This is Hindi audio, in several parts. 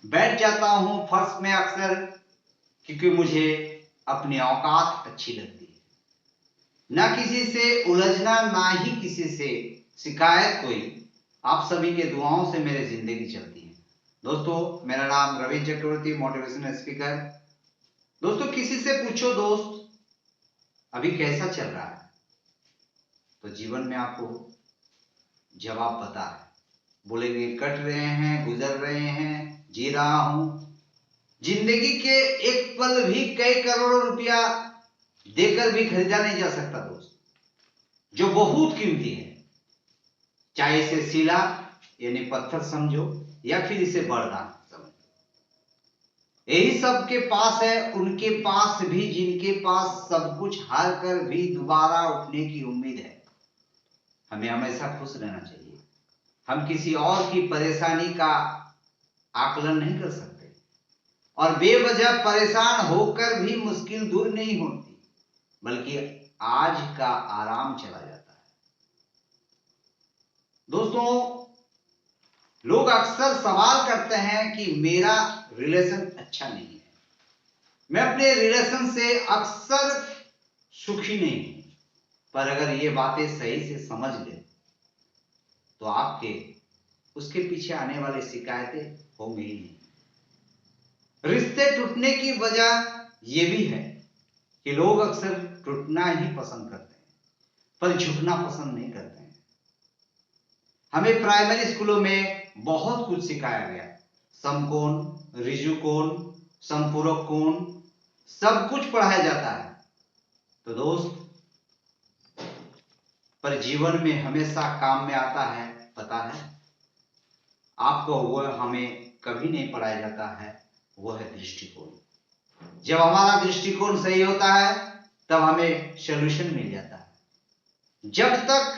बैठ जाता हूं फर्श में अक्सर, क्योंकि मुझे अपनी औकात अच्छी लगती है। ना किसी से उलझना, ना ही किसी से शिकायत कोई। आप सभी के दुआओं से मेरी जिंदगी चलती है। दोस्तों, मेरा नाम रविंद्र चक्रवर्ती, मोटिवेशनल स्पीकर। दोस्तों, किसी से पूछो दोस्त अभी कैसा चल रहा है, तो जीवन में आपको जवाब पता है। बोलेंगे कट रहे हैं, गुजर रहे हैं, जी रहा हूं। जिंदगी के एक पल भी कई करोड़ों रुपया देकर भी खरीदा नहीं जा सकता दोस्त, जो बहुत कीमती है। चाहे इसे शिला यानी पत्थर समझो, या फिर इसे वरदान समझो। यही सबके पास है, उनके पास भी जिनके पास सब कुछ हार कर भी दोबारा उठने की उम्मीद है। हमें हमेशा खुश रहना चाहिए। हम किसी और की परेशानी का आकलन नहीं कर सकते, और बेवजह परेशान होकर भी मुश्किल दूर नहीं होती, बल्कि आज का आराम चला जाता है। दोस्तों, लोग अक्सर सवाल करते हैं कि मेरा रिलेशन अच्छा नहीं है, मैं अपने रिलेशन से अक्सर सुखी नहीं हूं। पर अगर ये बातें सही से समझ ले तो आपके उसके पीछे आने वाली शिकायतें होंगी ही नहीं। रिश्ते टूटने की वजह यह भी है कि लोग अक्सर टूटना ही पसंद करते हैं, पर झुकना पसंद नहीं करते हैं। हमें प्राइमरी स्कूलों में बहुत कुछ सिखाया गया, समकोण, ऋजुकोण, संपूरक कोण, सब कुछ पढ़ाया जाता है। तो दोस्त, पर जीवन में हमेशा काम में आता है, पता है आपको, वह हमें कभी नहीं पढ़ाया जाता है, वह है दृष्टिकोण। जब हमारा दृष्टिकोण सही होता है तब हमें सॉल्यूशन मिल जाता है। जब तक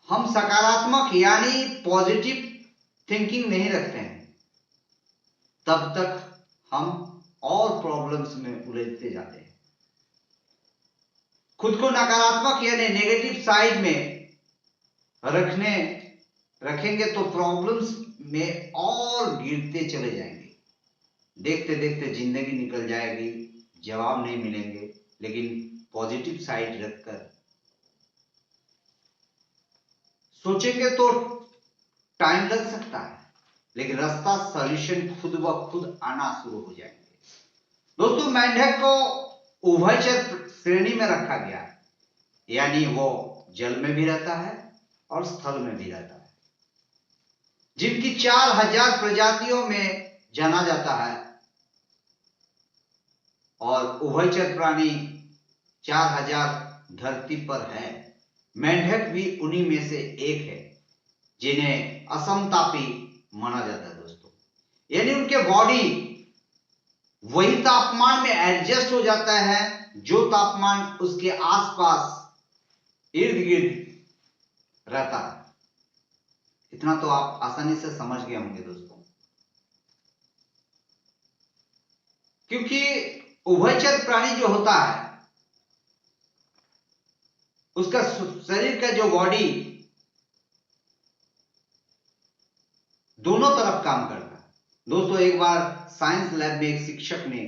हम सकारात्मक यानी पॉजिटिव थिंकिंग नहीं रखते हैं, तब तक हम और प्रॉब्लम्स में उलझते जाते हैं। खुद को नकारात्मक यानी नेगेटिव साइड में रखेंगे तो प्रॉब्लम्स में और गिरते चले जाएंगे। देखते देखते जिंदगी निकल जाएगी, जवाब नहीं मिलेंगे। लेकिन पॉजिटिव साइड रखकर सोचेंगे तो टाइम लग सकता है, लेकिन रास्ता, सॉल्यूशन खुद ब खुद आना शुरू हो जाएंगे। दोस्तों, मेंढक को उभयचर श्रेणी में रखा गया है, यानी वो जल में भी रहता है और स्थल में भी रहता है, जिनकी 4000 प्रजातियों में जाना जाता है। और उभयचर प्राणी 4000 धरती पर है। मेंढक भी उन्हीं में से एक है, जिन्हें असमतापी माना जाता है दोस्तों। यानी उनके बॉडी वही तापमान में एडजस्ट हो जाता है जो तापमान उसके आसपास इर्द गिर्द रहता है। इतना तो आप आसानी से समझ गए होंगे दोस्तों, क्योंकि उभयचर प्राणी जो होता है, उसका शरीर का जो बॉडी दोनों तरफ काम करता है। दोस्तों, एक बार साइंस लैब में एक शिक्षक ने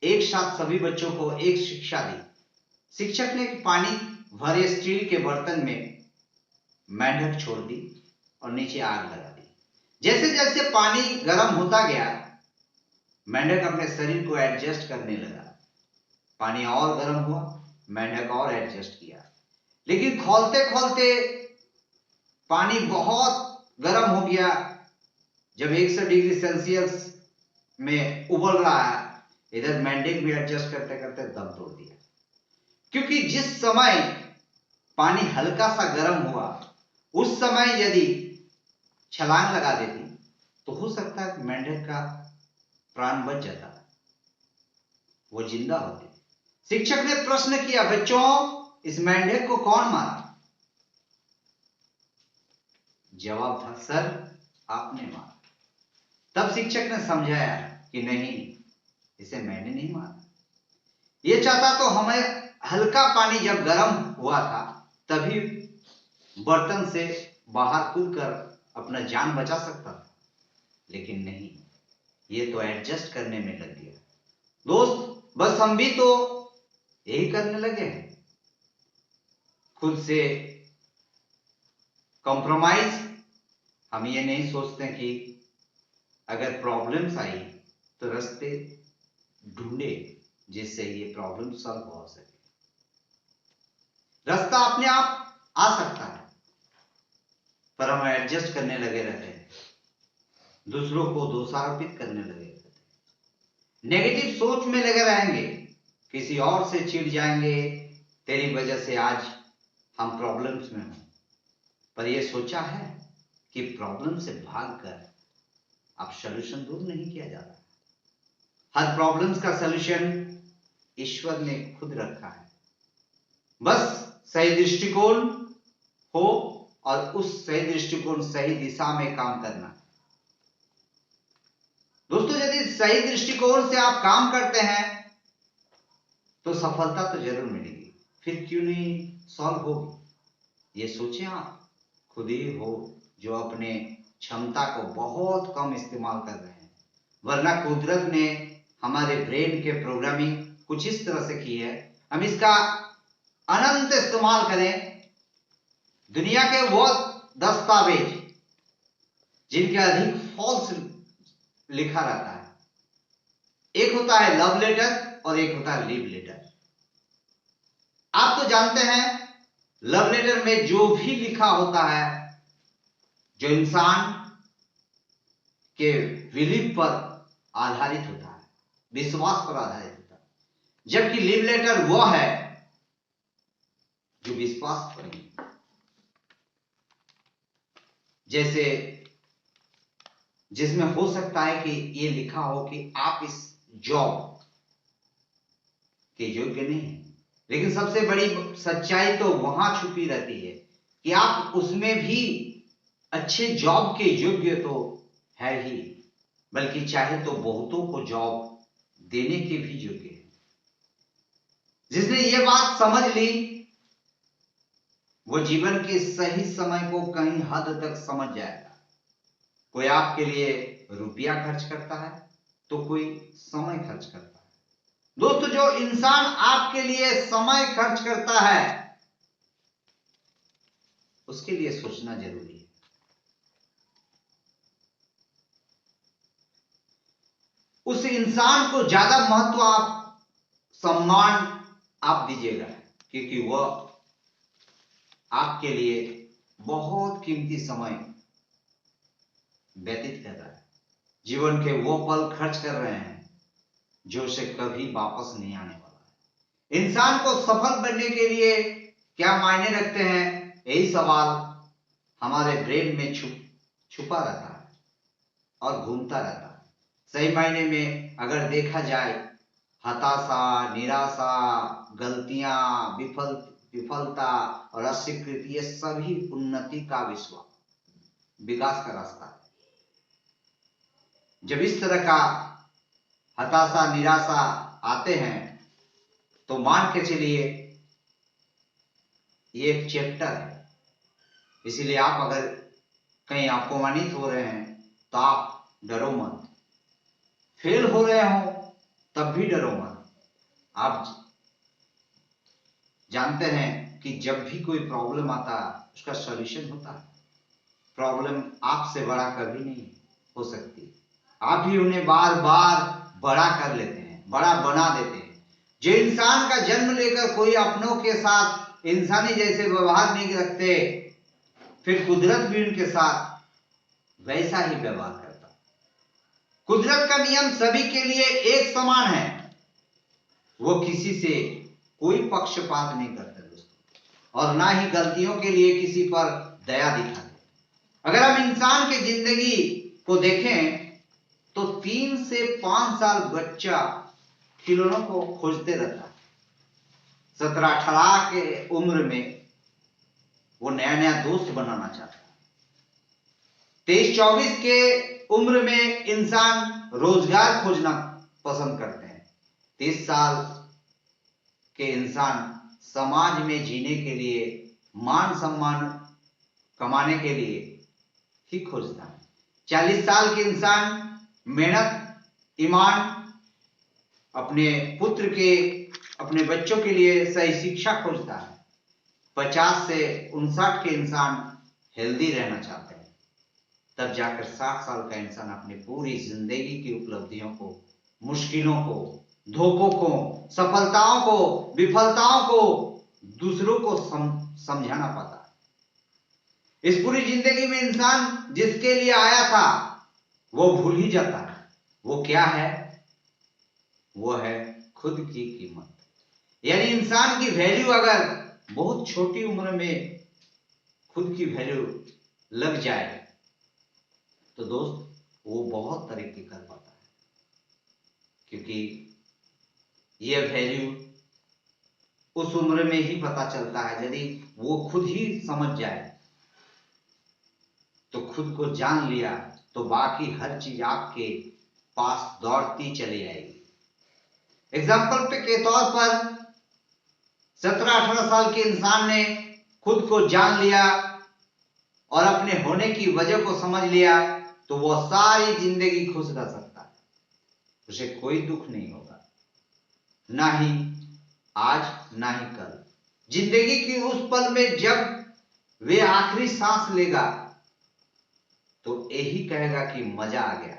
एक साथ सभी बच्चों को एक शिक्षा दी। शिक्षक ने पानी भरे स्टील के बर्तन में मेंढक छोड़ दी और नीचे आग लगा दी। जैसे जैसे पानी गर्म होता गया, मेंढक अपने शरीर को एडजस्ट करने लगा। पानी और गर्म हुआ, मेंढक और एडजस्ट किया। लेकिन खोलते खोलते पानी बहुत गर्म हो गया। जब 100 डिग्री सेल्सियस में उबल रहा है, इधर मेंढक भी एडजस्ट करते करते दम तोड़ दिया। क्योंकि जिस समय पानी हल्का सा गर्म हुआ, उस समय यदि छलांग लगा देती तो हो सकता है मेंढक का प्राण बच जाता, वो जिंदा होते। शिक्षक ने प्रश्न किया, बच्चों, इस मेंढक को कौन मारा? जवाब था, सर, आपने मारा। तब शिक्षक ने समझाया कि नहीं, इसे मैंने नहीं मारा। ये चाहता तो हमें हल्का पानी जब गर्म हुआ था तभी बर्तन से बाहर कूद कर अपना जान बचा सकता था। लेकिन नहीं, ये तो एडजस्ट करने में लग गया। दोस्त, बस हम भी तो यही करने लगे हैं, खुद से कॉम्प्रोमाइज। हम ये नहीं सोचते कि अगर प्रॉब्लम्स आई तो रास्ते ढूंढे जिससे ये प्रॉब्लम सॉल्व हो सके। रास्ता अपने आप आ सकता है, पर हम एडजस्ट करने लगे रहते हैं, दूसरों को दोषारोपित करने लगे रहते हैं, नेगेटिव सोच में लगे रहेंगे, किसी और से चिढ़ जाएंगे, तेरी वजह से आज हम प्रॉब्लम्स में हैं। पर यह सोचा है कि प्रॉब्लम से भागकर अब सॉल्यूशन दूर नहीं किया जाता। हर प्रॉब्लम्स का सॉल्यूशन ईश्वर ने खुद रखा है, बस सही दृष्टिकोण हो और उस सही दृष्टिकोण सही दिशा में काम करना। दोस्तों, यदि सही दृष्टिकोण से आप काम करते हैं तो सफलता तो जरूर मिलेगी, फिर क्यों नहीं सॉल्व होगी। ये सोचें, आप खुद ही हो जो अपने क्षमता को बहुत कम इस्तेमाल कर रहे हैं, वरना कुदरत ने हमारे ब्रेन के प्रोग्रामिंग कुछ इस तरह से की है, हम इसका अनंत इस्तेमाल करें। दुनिया के वो दस्तावेज जिनके अधिक फॉल्स लिखा रहता है, एक होता है लव लेटर और एक होता है लीव लेटर। आप तो जानते हैं लव लेटर में जो भी लिखा होता है, जो इंसान के बिलीफ पर आधारित होता है, विश्वास पर आधारित होता है, जबकि लीव लेटर वो है जो विश्वास पर नहीं। जैसे जिसमें हो सकता है कि ये लिखा हो कि आप इस जॉब के योग्य नहीं है, लेकिन सबसे बड़ी सच्चाई तो वहां छुपी रहती है कि आप उसमें भी अच्छे जॉब के योग्य तो है ही, बल्कि चाहे तो बहुतों को जॉब देने के भी योग्य है। जिसने ये बात समझ ली वो जीवन के सही समय को कहीं हद तक समझ जाएगा। कोई आपके लिए रुपया खर्च करता है तो कोई समय खर्च करता है। दोस्तों, जो इंसान आपके लिए समय खर्च करता है उसके लिए सोचना जरूरी है। उस इंसान को ज्यादा महत्व आप, सम्मान आप दीजिएगा, क्योंकि वह आपके लिए बहुत कीमती समय व्यतीत कर रहा है। जीवन के वो पल खर्च कर रहे हैं जो उसे कभी वापस नहीं आने वाला है। इंसान को सफल बनने के लिए क्या मायने रखते हैं, यही सवाल हमारे ब्रेन में छुपा रहता है और घूमता रहता है। सही मायने में अगर देखा जाए, हताशा, निराशा, गलतियां, विफलता और अस्वीकृति, ये सभी उन्नति का विकास का रास्ता है। जब इस तरह का हताशा, निराशा आते हैं तो मान के चलिए ये एक चैप्टर है, इसीलिए आप अगर कहीं अपमानित हो रहे हैं तो आप डरो मत, फेल हो रहे हो तब भी डरो मत। आप जानते हैं कि जब भी कोई प्रॉब्लम आता है उसका सॉल्यूशन होता है। प्रॉब्लम आपसे बड़ा कभी नहीं हो सकती, आप ही उन्हें बार बार बड़ा कर लेते हैं, बड़ा बना देते हैं। जो इंसान का जन्म लेकर कोई अपनों के साथ इंसानी जैसे व्यवहार नहीं रखते, फिर कुदरत भी उनके साथ वैसा ही व्यवहार करता। कुदरत का नियम सभी के लिए एक समान है, वो किसी से कोई पक्षपात नहीं करता दोस्तों, और ना ही गलतियों के लिए किसी पर दया दिखाते। अगर हम इंसान की जिंदगी को देखें तो 3 से 5 साल बच्चा खिलौनों को खोजते रहता है। 17-18 के उम्र में वो नया नया दोस्त बनाना चाहता है। 23-24 के उम्र में इंसान रोजगार खोजना पसंद करते हैं। 30 साल के इंसान समाज में जीने के लिए, मान सम्मान कमाने के लिए ही खोजता है। 40 साल के इंसान मेहनत, ईमान, अपने पुत्र के, अपने बच्चों के लिए सही शिक्षा खोजता है। 50 से 59 के इंसान हेल्दी रहना चाहते हैं। तब जाकर 60 साल का इंसान अपनी पूरी जिंदगी की उपलब्धियों को, मुश्किलों को, धोखों को, सफलताओं को, विफलताओं को दूसरों को समझाना पाता है। इस पूरी जिंदगी में इंसान जिसके लिए आया था वो भूल ही जाता है। वो क्या है? वो है खुद की कीमत। यानी इंसान की वैल्यू अगर बहुत छोटी उम्र में खुद की वैल्यू लग जाए तो दोस्त वो बहुत तरक्की कर पाता है, क्योंकि यह वैल्यू उस उम्र में ही पता चलता है। यदि वो खुद ही समझ जाए तो खुद को जान लिया तो बाकी हर चीज आपके पास दौड़ती चली आएगी। एग्जाम्पल के तौर पर 17-18 साल के इंसान ने खुद को जान लिया और अपने होने की वजह को समझ लिया तो वो सारी जिंदगी खुश रह सकता है। उसे कोई दुख नहीं होगा, ना ही आज ना ही कल। जिंदगी की उस पल में जब वे आखिरी सांस लेगा तो यही कहेगा कि मजा आ गया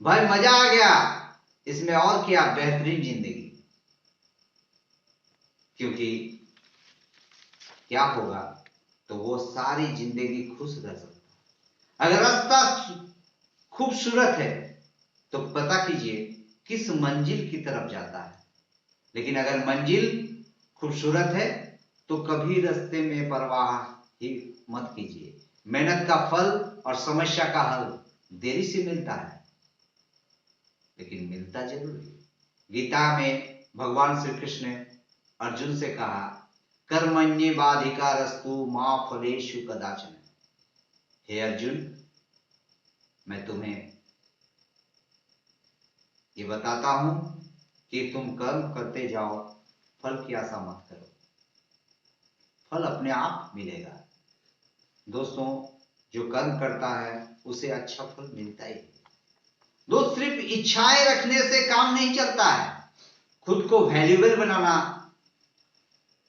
भाई, मजा आ गया, इसमें और क्या बेहतरीन जिंदगी। क्योंकि क्या होगा तो वो सारी जिंदगी खुश रह सकता है। अगर रास्ता खूबसूरत है तो पता कीजिए किस मंजिल की तरफ जाता है, लेकिन अगर मंजिल खूबसूरत है तो कभी रास्ते में परवाह ही मत कीजिए। मेहनत का फल और समस्या का हल देरी से मिलता है, लेकिन मिलता जरूर है। गीता में भगवान श्री कृष्ण ने अर्जुन से कहा, कर्मण्येवाधिकारस्तु मा फलेषु कदाचन। हे अर्जुन, मैं तुम्हें ये बताता हूं कि तुम कर्म करते जाओ, फल की आशा मत करो, फल अपने आप मिलेगा। दोस्तों, जो कर्म करता है उसे अच्छा फल मिलता ही। दोस्त, सिर्फ इच्छाएं रखने से काम नहीं चलता है, खुद को वैल्यूएबल बनाना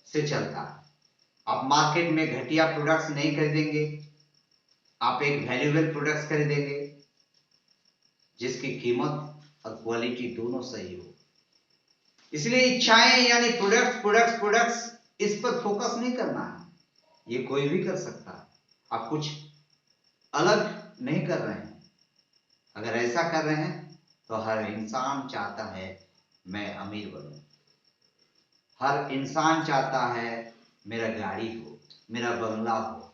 से चलता है। आप मार्केट में घटिया प्रोडक्ट्स नहीं खरीदेंगे, आप एक वैल्यूएबल प्रोडक्ट्स खरीदेंगे जिसकी कीमत और क्वालिटी दोनों सही हो। इसलिए इच्छाएं यानी प्रोडक्ट्स इस पर फोकस नहीं करना है। ये कोई भी कर सकता है, आप कुछ अलग नहीं कर रहे हैं। अगर ऐसा कर रहे हैं तो हर इंसान चाहता है मैं अमीर बनूं, हर इंसान चाहता है मेरा गाड़ी हो, मेरा बंगला हो,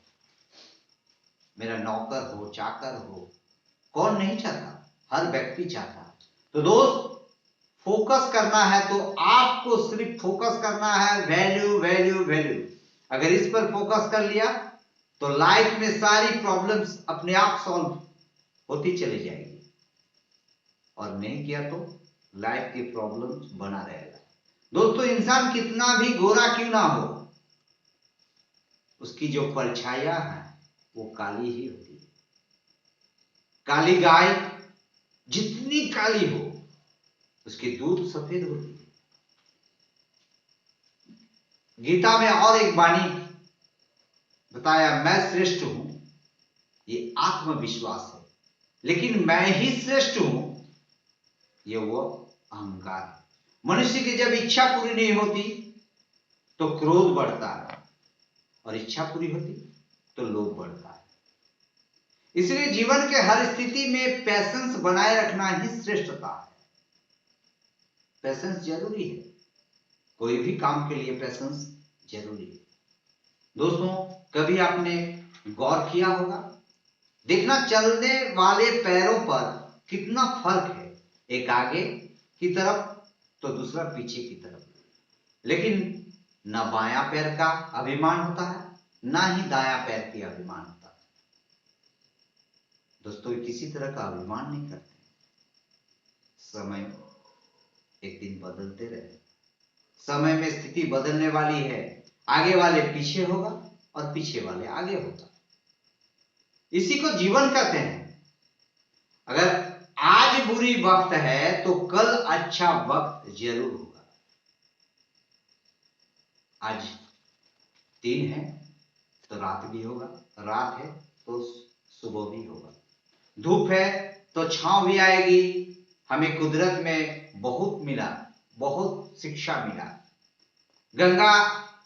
मेरा नौकर हो, चाकर हो। कौन नहीं चाहता? हर व्यक्ति चाहता है। तो दोस्त, फोकस करना है तो आपको सिर्फ फोकस करना है वैल्यू वैल्यू वैल्यू। अगर इस पर फोकस कर लिया तो लाइफ में सारी प्रॉब्लम्स अपने आप सॉल्व होती चली जाएगी, और नहीं किया तो लाइफ की प्रॉब्लम्स बना रहेगा। दोस्तों, इंसान कितना भी गोरा क्यों ना हो, उसकी जो परछाइयां है वो काली ही होती है। काली गाय जितनी काली हो उसकी दूध सफेद होती है। गीता में और एक वाणी बताया, मैं श्रेष्ठ हूं, ये आत्मविश्वास है, लेकिन मैं ही श्रेष्ठ हूं, ये वो अहंकार है। मनुष्य की जब इच्छा पूरी नहीं होती तो क्रोध बढ़ता है, और इच्छा पूरी होती तो लोभ बढ़ता है। इसलिए जीवन के हर स्थिति में पैशंस बनाए रखना ही श्रेष्ठता है। पैशंस जरूरी है, कोई भी काम के लिए पैशंस जरूरी है। दोस्तों, कभी आपने गौर किया होगा, देखना चलने वाले पैरों पर कितना फर्क है, एक आगे की तरफ तो दूसरा पीछे की तरफ। लेकिन न बायां पैर का अभिमान होता है, ना ही दायां पैर की अभिमान होता है। दोस्तों, किसी तरह का अभिमान नहीं करते। समय एक दिन बदलते रहे, समय में स्थिति बदलने वाली है। आगे वाले पीछे होगा और पीछे वाले आगे होगा। इसी को जीवन कहते हैं। अगर आज बुरी वक्त है तो कल अच्छा वक्त जरूर होगा। आज दिन है तो रात भी होगा, रात है तो सुबह भी होगा, धूप है तो छांव भी आएगी। हमें कुदरत में बहुत मिला, बहुत शिक्षा मिला। गंगा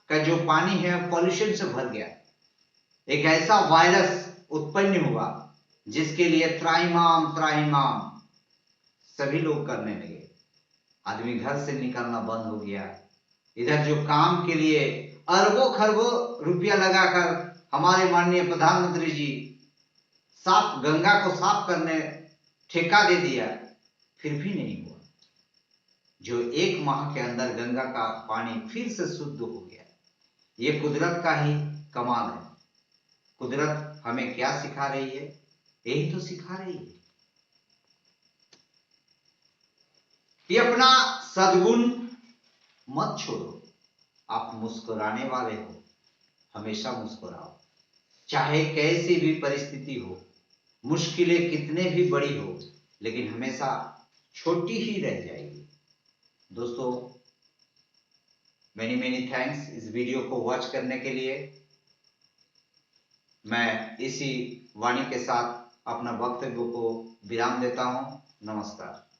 का जो पानी है पॉल्यूशन से भर गया, एक ऐसा वायरस उत्पन्न हुआ जिसके लिए त्राहिमाम त्राहिमाम सभी लोग करने लगे। आदमी घर से निकलना बंद हो गया। इधर जो काम के लिए अरबों खरबों रुपया लगाकर हमारे माननीय प्रधानमंत्री जी साफ गंगा को साफ करने ठेका दे दिया, फिर भी नहीं हुआ। जो एक माह के अंदर गंगा का पानी फिर से शुद्ध हो गया। ये कुदरत का ही कमाल है। कुदरत हमें क्या सिखा रही है? यही तो सिखा रही है कि अपना सद्गुण मत छोड़ो। आप मुस्कुराने वाले हो, हमेशा मुस्कुराओ, चाहे कैसी भी परिस्थिति हो, मुश्किलें कितने भी बड़ी हो, लेकिन हमेशा छोटी ही रह जाएगी। दोस्तों, मेनी मेनी थैंक्स इस वीडियो को वॉच करने के लिए। मैं इसी वाणी के साथ अपना वक्तव्य को विराम देता हूं। नमस्कार।